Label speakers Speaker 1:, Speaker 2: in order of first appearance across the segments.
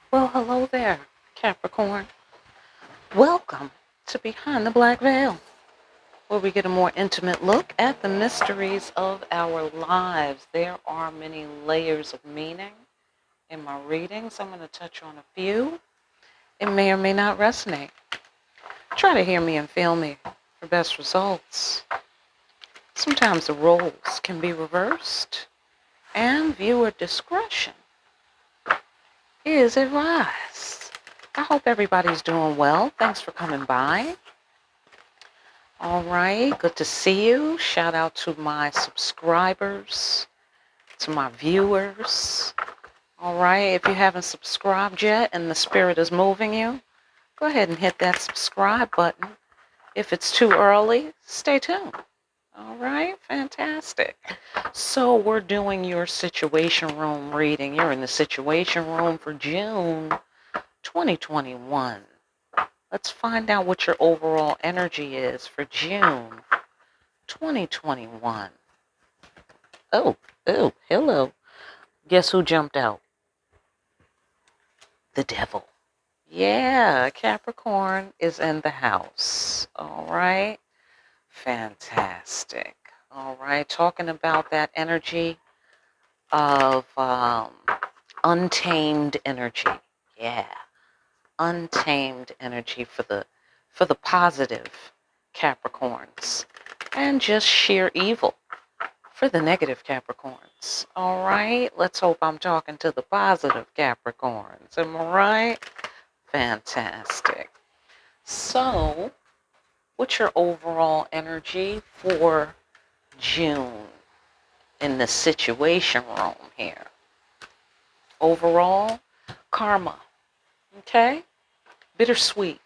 Speaker 1: Well, hello there, Capricorn. Welcome to Behind the Black Veil, where we get a more intimate look at the mysteries of our lives. There are many layers of meaning in my readings. I'm going to touch on a few. It may or may not resonate. Try to hear me and feel me for best results. Sometimes the roles can be reversed, and viewer discretion is advised. I hope everybody's doing well. Thanks for coming by. All right, good to see you. Shout out to my subscribers, to my viewers. All right, if you haven't subscribed yet and the spirit is moving you, go ahead and hit that subscribe button. If it's too early, stay tuned. All right, fantastic. So we're doing your situation room reading. You're in the situation room for June 2021. Let's find out what your overall energy is for June 2021. Oh, hello. Guess who jumped out? The devil. Yeah, Capricorn is in the house. All right. Fantastic. All right. Talking about that energy of untamed energy. Yeah. Untamed energy for the positive Capricorns. And just sheer evil for the negative Capricorns. All right, let's hope I'm talking to the positive Capricorns. Am I right? Fantastic. So, what's your overall energy for June in the situation room here? Overall, karma. Okay? Bittersweet.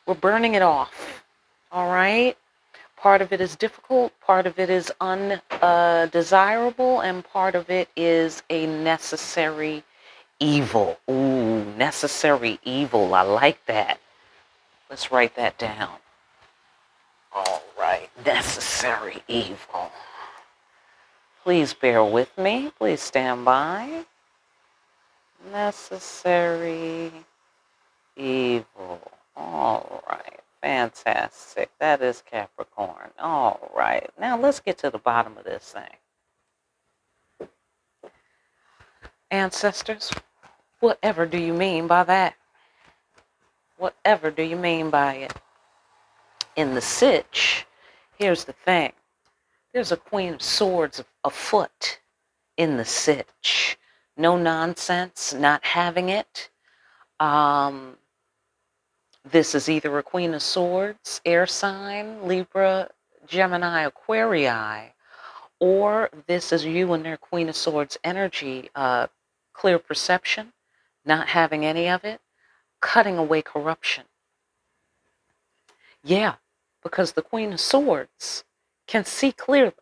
Speaker 1: We're burning it off. All right? Part of it is difficult, part of it is undesirable, and part of it is a necessary evil. Ooh, necessary evil. I like that. Let's write that down. All right, necessary evil. Please bear with me. Please stand by. Necessary evil. All right. Fantastic. That is Capricorn. All right. Now let's get to the bottom of this thing. Ancestors, whatever do you mean by that? Whatever do you mean by it? In the sitch, here's the thing. There's a Queen of Swords afoot in the sitch. No nonsense, not having it. This is either a Queen of Swords, air sign, Libra, Gemini, Aquarii, or this is you and their Queen of Swords energy, clear perception, not having any of it, cutting away corruption. Yeah, because the Queen of Swords can see clearly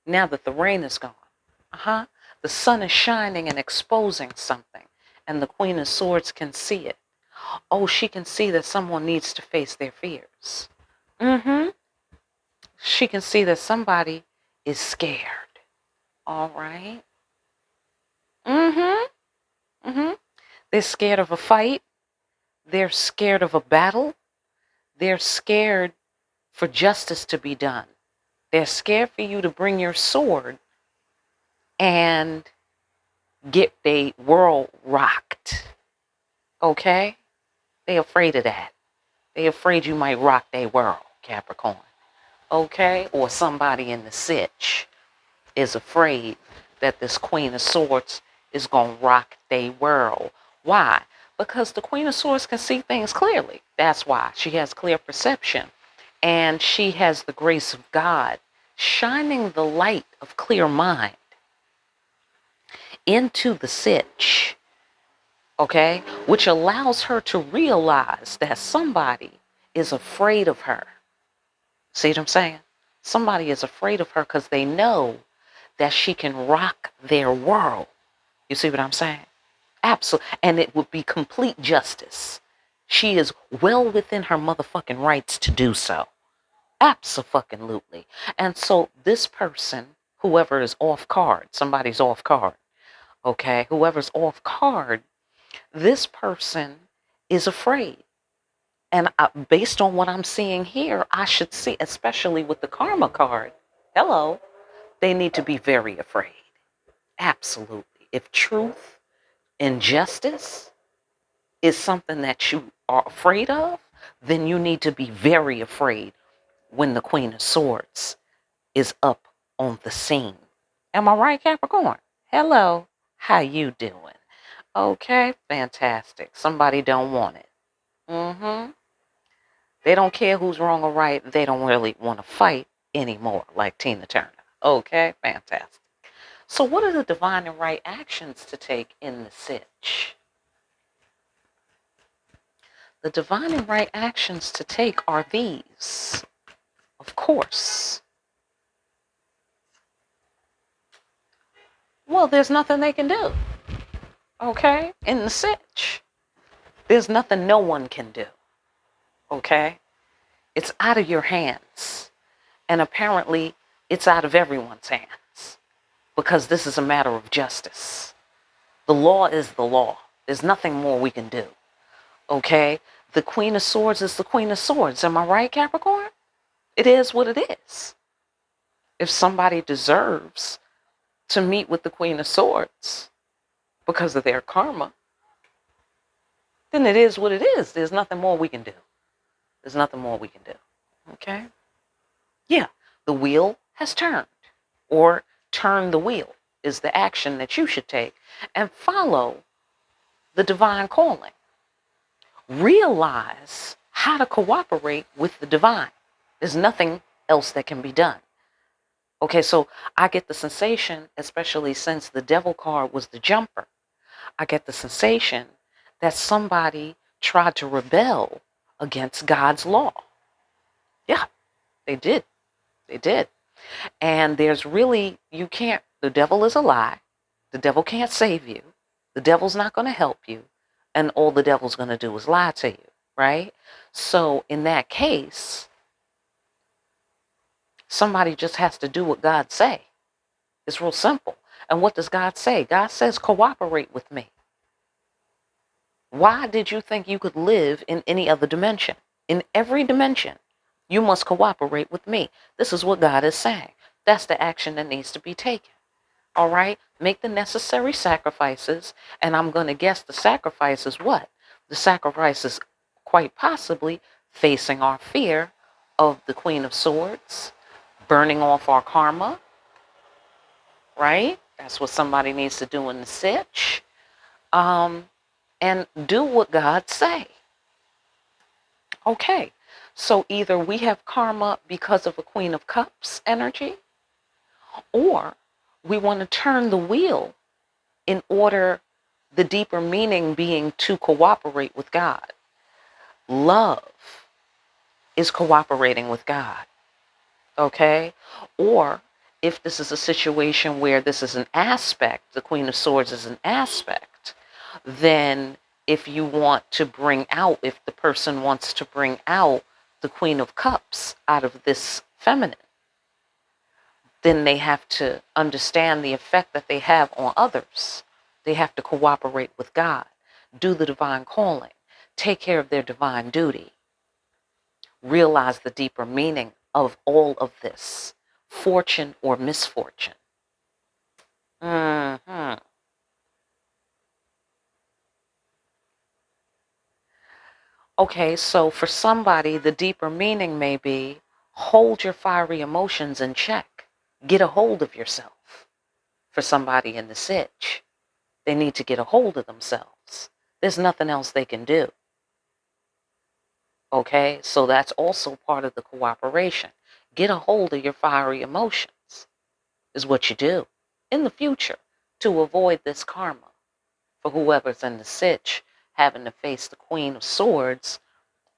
Speaker 1: now that the rain is gone. The sun is shining and exposing something, and the Queen of Swords can see it. Oh, she can see that someone needs to face their fears. She can see that somebody is scared. All right. They're scared of a fight. They're scared of a battle. They're scared for justice to be done. They're scared for you to bring your sword and get their world rocked. Okay? They're afraid of that. They're afraid you might rock their world, Capricorn. Okay? Or somebody in the sitch is afraid that this Queen of Swords is going to rock their world. Why? Because the Queen of Swords can see things clearly. That's why. She has clear perception. And she has the grace of God shining the light of clear mind into the sitch, okay? Which allows her to realize that somebody is afraid of her. See what I'm saying? Somebody is afraid of her because they know that she can rock their world. You see what I'm saying? Absolutely. And it would be complete justice. She is well within her motherfucking rights to do so. Absolutely. And so this person, whoever is off card, somebody's off card, okay? Whoever's off card, this person is afraid. And based on what I'm seeing here, I should see, especially with the karma card, hello, they need to be very afraid. Absolutely. If truth and justice is something that you are afraid of, then you need to be very afraid when the Queen of Swords is up on the scene. Am I right, Capricorn? Hello, how you doing? Okay, fantastic. Somebody don't want it. They don't care who's wrong or right. They don't really want to fight anymore, like Tina Turner. Okay, fantastic. So what are the divine and right actions to take in the sitch? The divine and right actions to take are these. Of course. Well, there's nothing they can do. Okay? In the sitch. There's nothing no one can do. Okay? It's out of your hands. And apparently, it's out of everyone's hands. Because this is a matter of justice. The law is the law. There's nothing more we can do. Okay? The Queen of Swords is the Queen of Swords. Am I right, Capricorn? It is what it is. If somebody deserves to meet with the Queen of Swords because of their karma, then it is what it is. There's nothing more we can do. There's nothing more we can do. Okay? Yeah, the wheel has turned. Or turn the wheel is the action that you should take and follow the divine calling. Realize how to cooperate with the divine. There's nothing else that can be done. Okay, so I get the sensation, especially since the devil card was the jumper, I get the sensation that somebody tried to rebel against God's law. Yeah, they did. They did. And there's really, you can't, the devil is a lie. The devil can't save you. The devil's not going to help you. And all the devil's going to do is lie to you, right? So in that case, somebody just has to do what God say. It's real simple. And what does God say? God says, cooperate with me. Why did you think you could live in any other dimension? In every dimension, you must cooperate with me. This is what God is saying. That's the action that needs to be taken. All right? Make the necessary sacrifices. And I'm going to guess the sacrifice is what? The sacrifice is quite possibly facing our fear of the Queen of Swords, burning off our karma, right? That's what somebody needs to do in the sitch. And do what God say. Okay, so either we have karma because of a Queen of Cups energy, or we want to turn the wheel in order, the deeper meaning being to cooperate with God. Love is cooperating with God. Okay? Or if this is a situation where this is an aspect, the Queen of Swords is an aspect, then if you want to bring out, if the person wants to bring out the Queen of Cups out of this feminine, then they have to understand the effect that they have on others. They have to cooperate with God, do the divine calling, take care of their divine duty, realize the deeper meaning of all of this, fortune or misfortune. Okay, so for somebody, the deeper meaning may be hold your fiery emotions in check. Get a hold of yourself. For somebody in the sitch, they need to get a hold of themselves. There's nothing else they can do. Okay, so that's also part of the cooperation. Get a hold of your fiery emotions is what you do in the future to avoid this karma for whoever's in the sitch having to face the Queen of Swords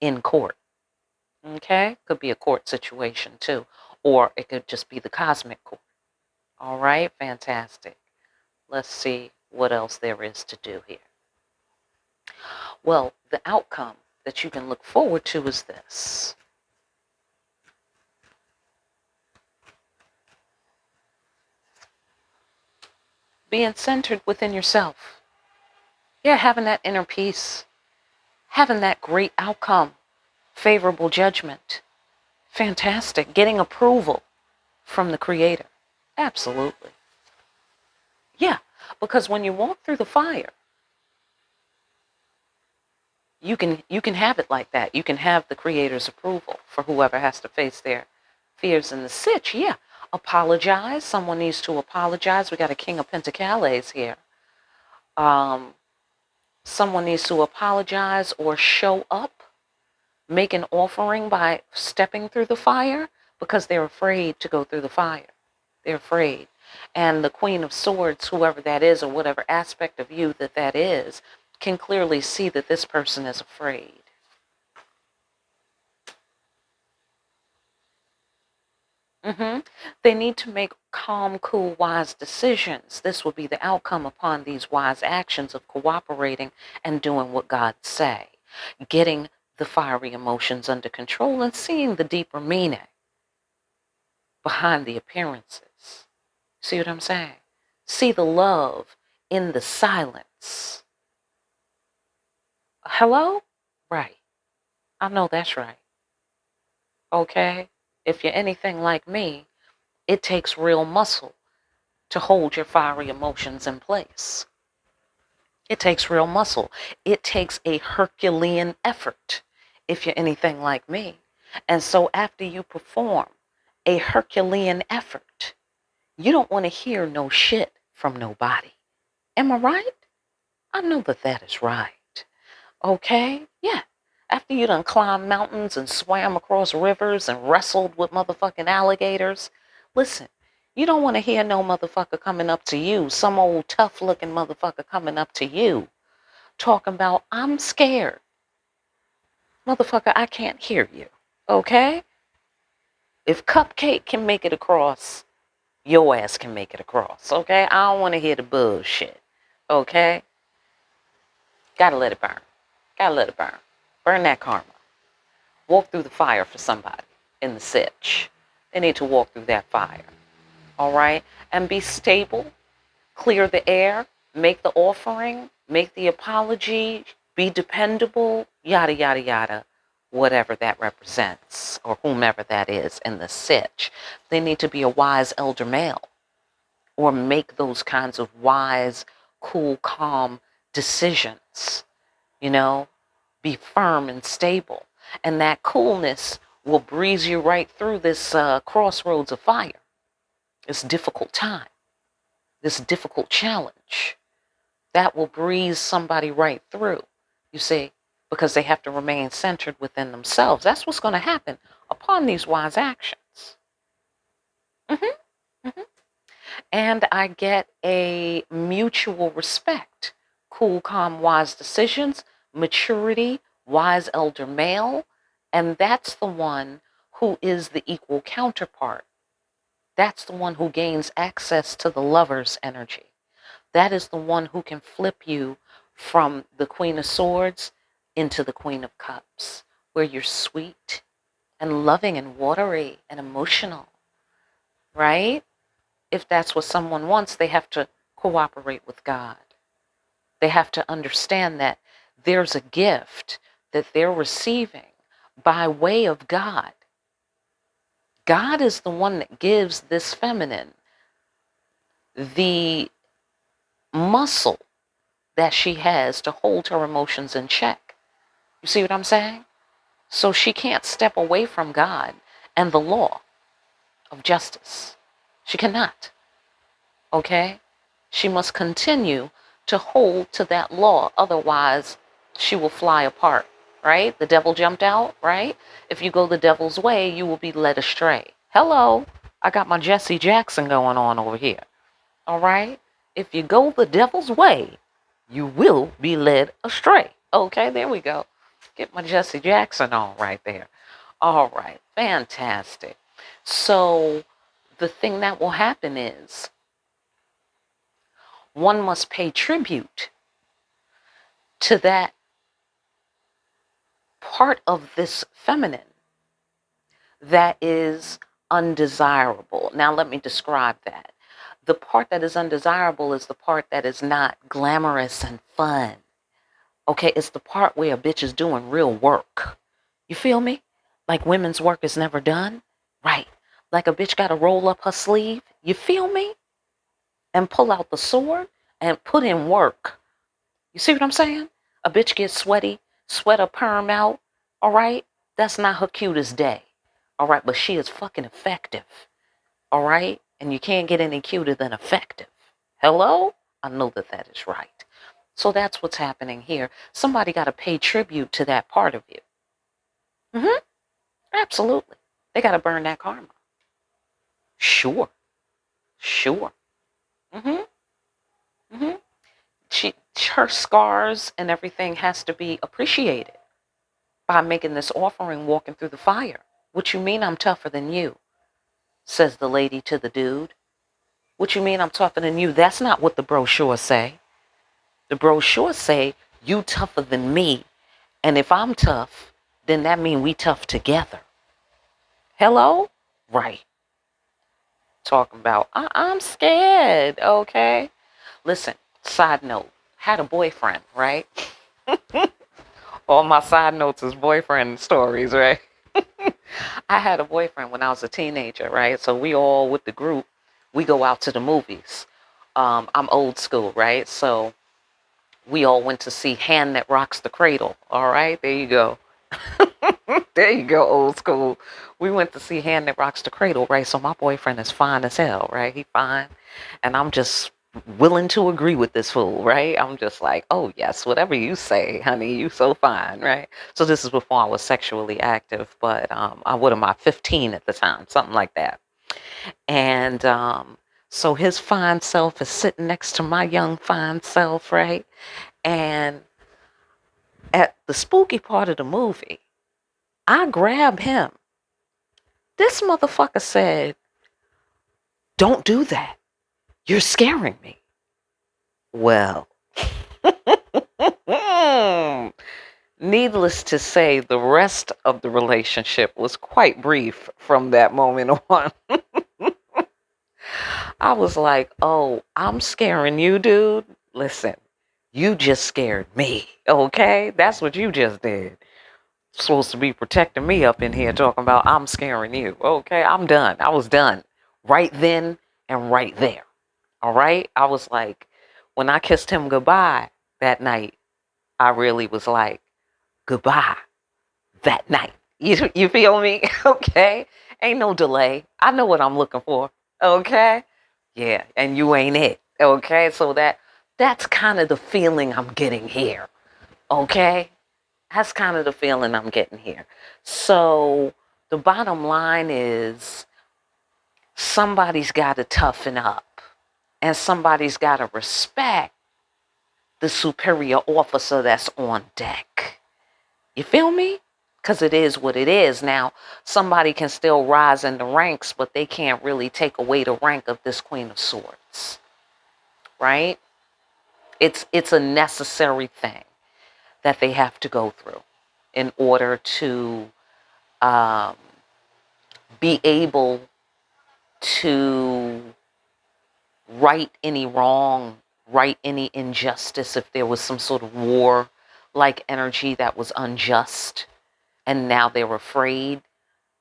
Speaker 1: in court. Okay, could be a court situation too, or it could just be the cosmic court. All right, fantastic. Let's see what else there is to do here. Well, the outcome that you can look forward to is this. Being centered within yourself. Yeah, having that inner peace, having that great outcome, favorable judgment. Fantastic. Getting approval from the Creator. Absolutely. Yeah, because when you walk through the fire, you can have it like that. You can have the Creator's approval for whoever has to face their fears in the sitch. Yeah, apologize. Someone needs to apologize. We got a King of Pentacles here. Um, Someone needs to apologize or show up, make an offering by stepping through the fire because they're afraid to go through the fire. They're afraid. And the Queen of Swords, whoever that is or whatever aspect of you that is, can clearly see that this person is afraid. They need to make calm, cool, wise decisions. This will be the outcome upon these wise actions of cooperating and doing what God say. Getting the fiery emotions under control and seeing the deeper meaning behind the appearances. See what I'm saying? See the love in the silence. Hello? Right. I know that's right. Okay? If you're anything like me, it takes real muscle to hold your fiery emotions in place. It takes real muscle. It takes a Herculean effort if you're anything like me. And so after you perform a Herculean effort, you don't want to hear no shit from nobody. Am I right? I know that is right. Okay? Yeah. After you done climbed mountains and swam across rivers and wrestled with motherfucking alligators, listen, you don't want to hear no motherfucker coming up to you, some old tough looking motherfucker coming up to you, talking about, I'm scared. Motherfucker, I can't hear you. Okay? If Cupcake can make it across, your ass can make it across. Okay? I don't want to hear the bullshit. Okay? Gotta let it burn. Gotta let it burn. Burn that karma. Walk through the fire for somebody in the sitch. They need to walk through that fire. All right? And be stable. Clear the air. Make the offering. Make the apology. Be dependable. Yada, yada, yada. Whatever that represents, or whomever that is in the sitch. They need to be a wise elder male, or make those kinds of wise, cool, calm decisions. You know, be firm and stable. And that coolness will breeze you right through this crossroads of fire, this difficult time, this difficult challenge. That will breeze somebody right through, you see, because they have to remain centered within themselves. That's what's going to happen upon these wise actions. hmm hmm And I get a mutual respect, cool, calm, wise decisions, maturity, wise elder male, and that's the one who is the equal counterpart. That's the one who gains access to the lover's energy. That is the one who can flip you from the Queen of Swords into the Queen of Cups, where you're sweet and loving and watery and emotional, right? If that's what someone wants, they have to cooperate with God. They have to understand that there's a gift that they're receiving by way of God. God is the one that gives this feminine the muscle that she has to hold her emotions in check. You see what I'm saying? So she can't step away from God and the law of justice. She cannot. Okay? She must continue to hold to that law. Otherwise, she will fly apart, right? The devil jumped out, right? If you go the devil's way, you will be led astray. Hello, I got my Jesse Jackson going on over here. All right? If you go the devil's way, you will be led astray. Okay, there we go. Get my Jesse Jackson on right there. All right, fantastic. So the thing that will happen is one must pay tribute to that part of this feminine that is undesirable. Now, let me describe that. The part that is undesirable is the part that is not glamorous and fun. Okay, it's the part where a bitch is doing real work. You feel me? Like women's work is never done. Right. Like a bitch got to roll up her sleeve. You feel me? And pull out the sword and put in work. You see what I'm saying? A bitch gets sweaty, sweat her perm out. All right? That's not her cutest day. All right? But she is fucking effective. All right? And you can't get any cuter than effective. Hello? I know that that is right. So that's what's happening here. Somebody got to pay tribute to that part of you. Absolutely. They got to burn that karma. Sure. Sure. hmm hmm Her scars and everything has to be appreciated by making this offering, walking through the fire. What you mean I'm tougher than you? Says the lady to the dude. What you mean I'm tougher than you? That's not what the brochure say. The brochure say you tougher than me. And if I'm tough, then that mean we tough together. Hello? Right. Talking about, I'm scared, okay? Listen, side note, had a boyfriend, right? All my side notes is boyfriend stories, right? I had a boyfriend when I was a teenager, right? So we all with the group, we go out to the movies. I'm old school, right? So we all went to see Hand That Rocks the Cradle. All right, there you go. There you go, old school. We went to see Hand That Rocks the Cradle, right? So my boyfriend is fine as hell, right? He fine. And I'm just willing to agree with this fool, right? I'm just like, oh, yes, whatever you say, honey, you so fine, right? So this is before I was sexually active, but what am I, 15 at the time, something like that. And so his fine self is sitting next to my young fine self, right? And at the spooky part of the movie, I grab him. This motherfucker said, don't do that. You're scaring me. Well, needless to say, the rest of the relationship was quite brief from that moment on. I was like, oh, I'm scaring you, dude. Listen, you just scared me, okay? That's what you just did. Supposed to be protecting me up in here talking about I'm scaring you. Okay, I'm done. I was done right then and right there. All right. I was like, when I kissed him goodbye that night, I really was like, goodbye that night. You feel me? Okay. Ain't no delay. I know what I'm looking for. Okay. Yeah. And you ain't it. Okay. So that's kind of the feeling I'm getting here. Okay. That's kind of the feeling I'm getting here. So the bottom line is somebody's got to toughen up and somebody's got to respect the superior officer that's on deck. You feel me? Because it is what it is. Now, somebody can still rise in the ranks, but they can't really take away the rank of this Queen of Swords. Right? It's a necessary thing that they have to go through in order to be able to right any wrong, right any injustice, if there was some sort of war like energy that was unjust and now they're afraid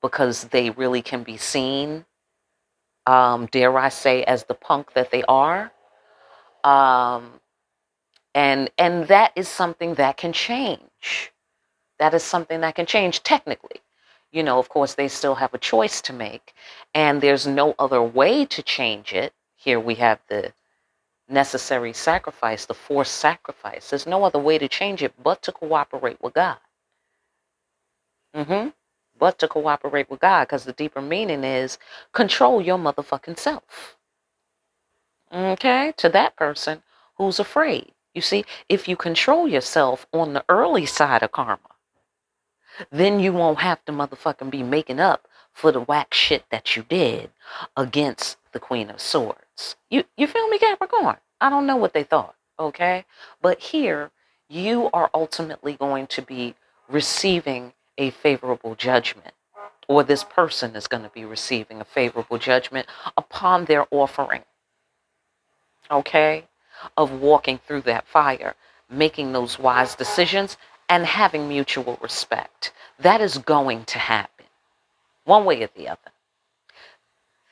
Speaker 1: because they really can be seen, dare I say, as the punk that they are. Um, and that is something that can change. That is something that can change technically. You know, of course, they still have a choice to make, and there's no other way to change it. Here we have the necessary sacrifice, the forced sacrifice. There's no other way to change it but to cooperate with God. But to cooperate with God, because the deeper meaning is control your motherfucking self. Okay? To that person who's afraid. You see, if you control yourself on the early side of karma, then you won't have to motherfucking be making up for the whack shit that you did against the Queen of Swords. You feel me, Capricorn? I don't know what they thought, okay? But here, you are ultimately going to be receiving a favorable judgment, or this person is going to be receiving a favorable judgment upon their offering, okay, of walking through that fire. making those wise decisions, and having mutual respect. That is going to happen, one way or the other.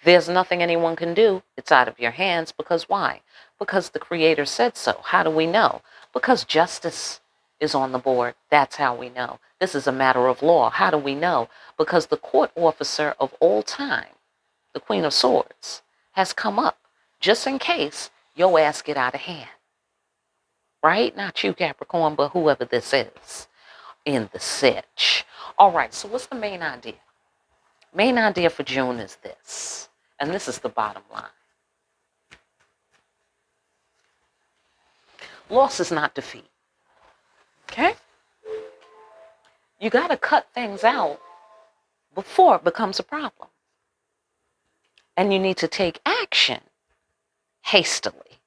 Speaker 1: There's nothing anyone can do. It's out of your hands. Because why? Because the Creator said so. How do we know? Because justice is on the board. That's how we know. This is a matter of law. How do we know? Because the court officer of all time, the Queen of Swords, has come up just in case your ass get out of hand. Right? Not you, Capricorn, but whoever this is in the sitch. All right, so what's the main idea? Main idea for June is this, and this is the bottom line. Loss is not defeat. Okay? You got to cut things out before it becomes a problem. And you need to take action hastily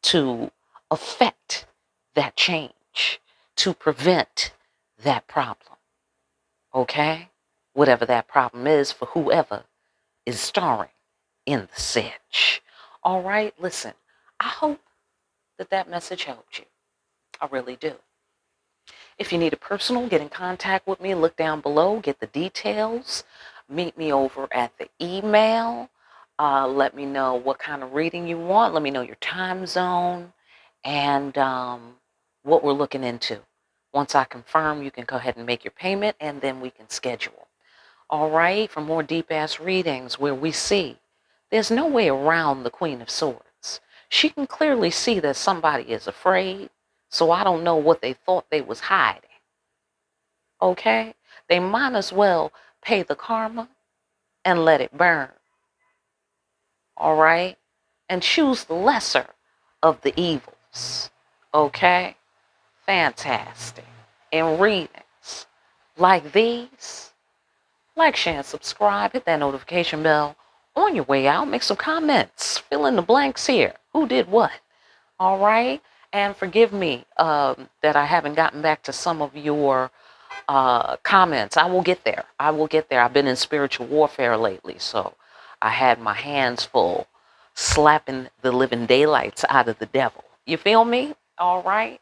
Speaker 1: to affect that change, to prevent that problem. Okay? Whatever that problem is for whoever is starring in the sitch. All right? Listen, I hope that message helped you. I really do. If you need a personal, get in contact with me. Look down below. Get the details. Meet me over at the email. Let me know what kind of reading you want. Let me know your time zone and what we're looking into. Once I confirm, you can go ahead and make your payment, and then we can schedule. All right? For more deep-ass readings where we see there's no way around the Queen of Swords. She can clearly see that somebody is afraid. So I don't know what they thought they was hiding. Okay? They might as well pay the karma and let it burn. All right? And choose the lesser of the evils. Okay? Fantastic. In readings like these, like, share, and subscribe. Hit that notification bell. On your way out, make some comments. Fill in the blanks here. Who did what? All right? And forgive me that I haven't gotten back to some of your comments. I will get there. I will get there. I've been in spiritual warfare lately, so I had my hands full slapping the living daylights out of the devil. You feel me? All right.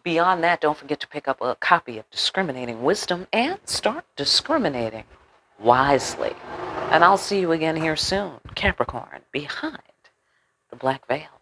Speaker 1: Beyond that, don't forget to pick up a copy of Discriminating Wisdom and start discriminating wisely. And I'll see you again here soon, Capricorn, behind the black veil.